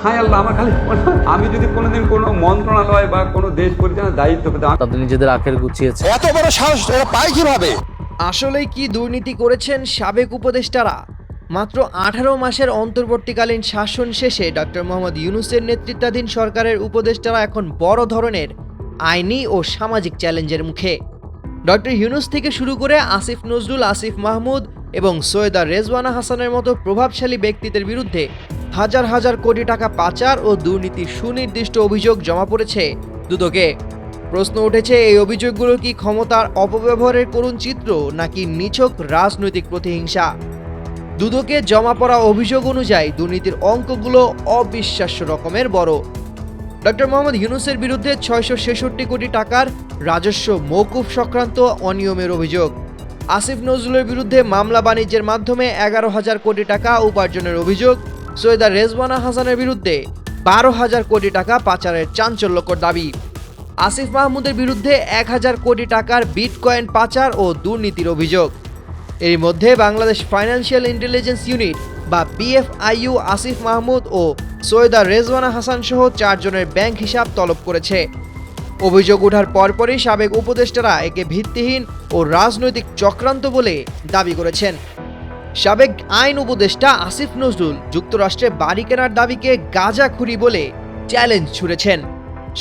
হায় আল্লাহ, আমার খালি আমি যদি কোনোদিন কোনো মন্ত্রণালয় বা কোনো দেশ পরিচালনার দায়িত্ব পেতাম। তাদের নিজেদের আখের গুছিয়েছে। এত বড় সাহস এরা পায় কিভাবে? আসলেই কি দুর্নীতি করেছেন সাবেক উপদেষ্টারা? মাত্র 18 মাসের অন্তর্বর্তীকালীন শাসন শেষে ডক্টর মোহাম্মদ ইউনূসের নেতৃত্বাধীন সরকারের উপদেষ্টারা এখন বড় ধরনের আইনি ও সামাজিক চ্যালেঞ্জের মুখে। ডক্টর ইউনূস থেকে শুরু করে আসিফ নজরুল, আসিফ মাহমুদ এবং সৈয়দা রেজওয়ানা হাসানের মতো প্রভাবশালী ব্যক্তিদের বিরুদ্ধে হাজার হাজার কোটি টাকা পাচার ও দুর্নীতির সুনির্দিষ্ট অভিযোগ জমা পড়েছে দুদকে। প্রশ্ন উঠেছে, এই অভিযোগগুলো কি ক্ষমতার অপব্যবহারের করুণ চিত্র নাকি নিছক রাজনৈতিক প্রতিহিংসা? দুদকে জমা পড়া অভিযোগ অনুযায়ী দুর্নীতির অঙ্কগুলো অবিশ্বাস্য রকমের বড়। ডক্টর মোহাম্মদ ইউনূসের বিরুদ্ধে 666 কোটি টাকার রাজস্ব মওকুফ সংক্রান্ত অনিয়মের অভিযোগ। আসিফ নজরুলের বিরুদ্ধে মামলা বাণিজ্যের মাধ্যমে 11,000 কোটি টাকা উপার্জনের অভিযোগ। সৈয়দা রেজওয়ানা হাসানের বিরুদ্ধে 12,000 কোটি টাকা পাচারের চাঞ্চল্যকর দাবি। আসিফ মাহমুদের বিরুদ্ধে 1,000 কোটি টাকার বিটকয়েন পাচার ও দুর্নীতির অভিযোগ। এর মধ্যে বাংলাদেশ ফাইন্যান্সিয়াল ইন্টেলিজেন্স ইউনিট বা BFIU আসিফ মাহমুদ ও সৈয়দা রেজওয়ানা হাসান সহ 4 জনের ব্যাংক হিসাব তলব করেছে। অভিযোগ ওঠার পরপরই সাবেক উপদেষ্টারা একে ভিত্তিহীন ও রাজনৈতিক চক্রান্ত বলে দাবি করেছেন। সাবেক আইন উপদেষ্টা আসিফ নজরুল যুক্তরাষ্ট্রে বাড়ি কেনার দাবিকে গাঁজাখুরি বলে চ্যালেঞ্জ ছুড়েছেন।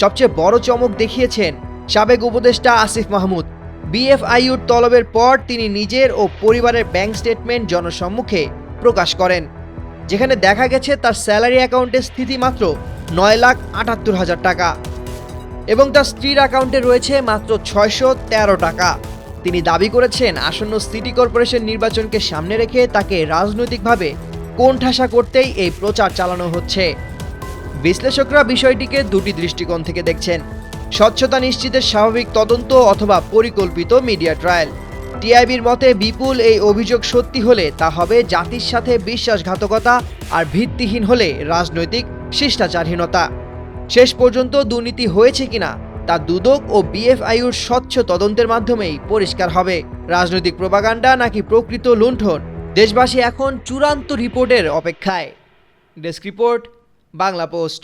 সবচেয়ে বড় চমক দেখিয়েছেন সাবেক উপদেষ্টা আসিফ মাহমুদ। BFIUর তলবের পর তিনি নিজের ও পরিবারের ব্যাংক স্টেটমেন্ট জনসম্মুখে প্রকাশ করেন, যেখানে দেখা গেছে তার স্যালারি অ্যাকাউন্টের স্থিতি মাত্র 9,78,000 টাকা এবং তার স্ত্রীর অ্যাকাউন্টে রয়েছে মাত্র 613 টাকা। তিনি দাবি করেছেন, আসন্ন সিটি কর্পোরেশন নির্বাচনকে সামনে রেখে তাকে রাজনৈতিকভাবে কোণঠাসা করতেই এই প্রচার চালানো হচ্ছে। বিশ্লেষকরা বিষয়টিকে দুটি দৃষ্টিকোণ থেকে দেখছেন: স্বচ্ছতা নিশ্চিতের স্বাভাবিক তদন্ত অথবা পরিকল্পিত মিডিয়া ট্রায়াল। টিআইবির মতে, বিপুল এই অভিযোগ সত্যি হলে তা হবে জাতির সাথে বিশ্বাসঘাতকতা, আর ভিত্তিহীন হলে রাজনৈতিক শিষ্টাচারহীনতা। শেষ পর্যন্ত দুর্নীতি হয়েছে কিনা তা দুদক ও BFIUর স্বচ্ছ তদন্তের মাধ্যমেই পরিষ্কার হবে। রাজনৈতিক প্রোপাগান্ডা নাকি প্রকৃত লুণ্ঠন, দেশবাসী এখন চূড়ান্ত রিপোর্টের অপেক্ষায়। Desk report, Bangla post.